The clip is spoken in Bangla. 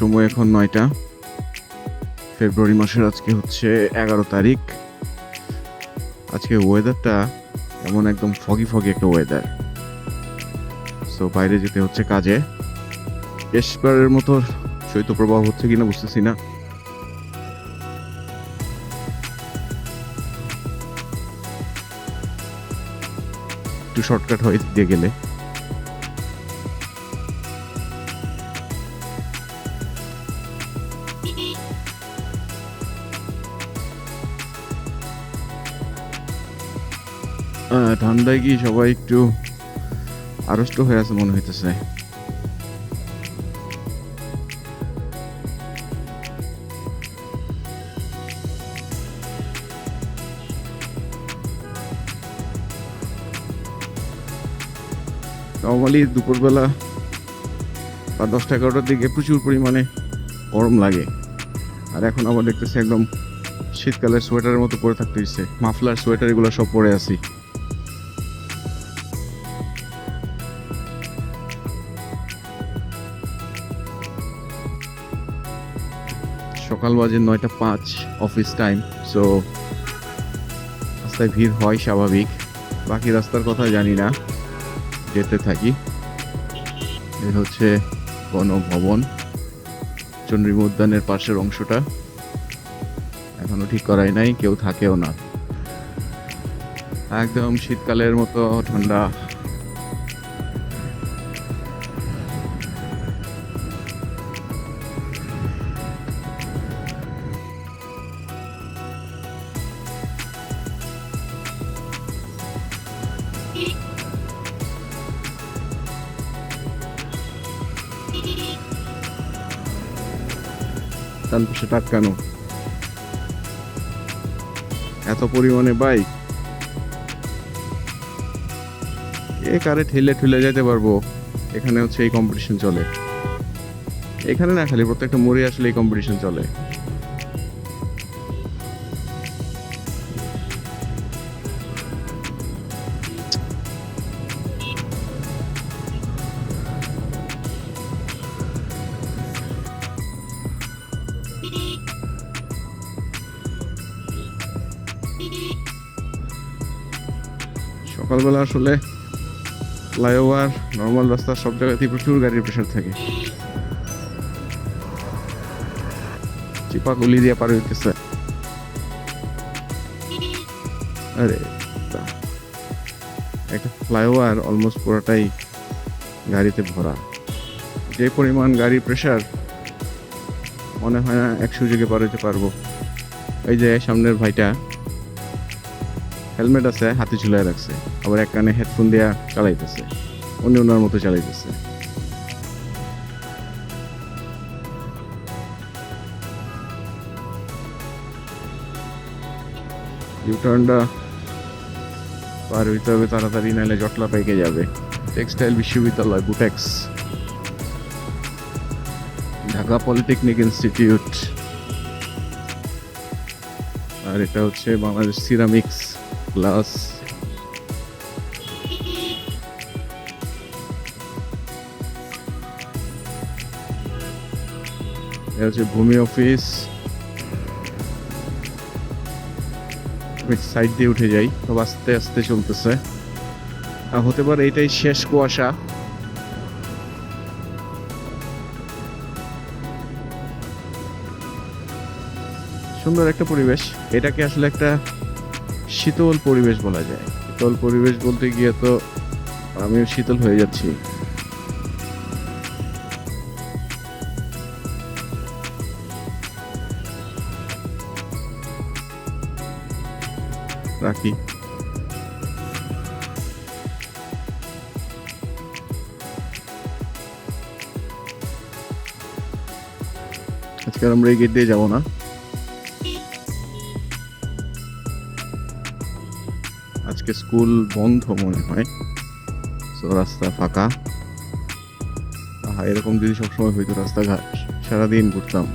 সময় এখন 9টা ফেব্রুয়ারি মাসের। আজকে হচ্ছে 11 তারিখ। আজকে ওয়েদারটা এমন একদম ফগি ফগি একটা ওয়েদার। সো বাইরে যেতে হচ্ছে কাজে। শেষবারের মতো শৈত্যপ্রবাহ হচ্ছে কিনা বুঝতেছি না। একটু শর্টকাট হয়ে দিয়ে গেলে ঠান্ডায় কি সবাই একটু আড়ষ্ট হয়ে আছে মনে হইতেছে। নর্মালি দুপুরবেলা বা 10টা-11টার দিকে প্রচুর পরিমাণে গরম লাগে, আর এখন আবার দেখতেছি একদম শীতকালের সোয়েটারের মতো পরে থাকতে হচ্ছে। মাফলার সোয়েটার এগুলো সব পরে আছি। সকাল বাজে 9টা 5 অফিস টাইম। সো রাস্তায় ভিড় হয় স্বাভাবিক, বাকি রাস্তার কথা জানি না, যেতে থাকি। এই হচ্ছে গণভবন, চন্দ্রিমা উদ্যানের পাশের অংশটা। এখনো ঠিক করাই নাই, কেউ থাকেও না। একদম শীতকালের মতো ঠান্ডা। ডান পাশে টাটকানো এত পরিমাণে বাইক, এ কারে ঠেলে ঠেলে যেতে পারবো। এখানে হচ্ছে এই কম্পিটিশন চলে, এখানে না খালি প্রত্যেকটা মোড়ে আসলে এই কম্পিটিশন চলে। সকালবেলা আসলে ফ্লাইওভার, নর্মাল রাস্তা সব জায়গাতেই প্রচুর গাড়ির প্রেশার থাকে। চিপা গুলি দিয়ে পার হইতেছে। আরে একটা ফ্লাইওভার অলমোস্ট পুরোটাই গাড়িতে ভরা। যে পরিমাণ গাড়ির প্রেশার, মনে হয় না এক সুযোগে পার হইতে পারবো। এই যে সামনের ভাইটা হেলমেট আছে, হাতে ঝুলাই রাখছে, আবার এক কানে হেডফোন দিয়া চালাইতেছে, অন্য ওনার মতো চালাইতেছে। ইউটার্নটা পার হইতে হবে তাড়াতাড়ি, নাহলে জটলা পেকে যাবে। টেক্সটাইল বিশ্ববিদ্যালয়, বুটেক্স, ঢাকা পলিটেকনিক ইনস্টিটিউট। আর এটা হচ্ছে বাংলাদেশ সিরামিক্স গ্লাস। এটা হচ্ছে ভূমি অফিস। সাইড দিয়ে উঠে যাই, সব আস্তে আস্তে চলতেছে। হতে পারে এটাই শেষ কুয়াশা। সুন্দর একটা পরিবেশ, এটাকে আসলে একটা শীতল পরিবেশ বলা যায়। শীতল পরিবেশ বলতে গিয়ে তো আমিও শীতল হয়ে যাচ্ছি। রাখি। আজকে আমরা এই গেট দিয়ে যাবো না, আজকে স্কুল বন্ধ মনে হয়। তো রাস্তা ফাঁকা। এরকম যদি সবসময় হইতো রাস্তাঘাট, সারাদিন ঘুরতাম।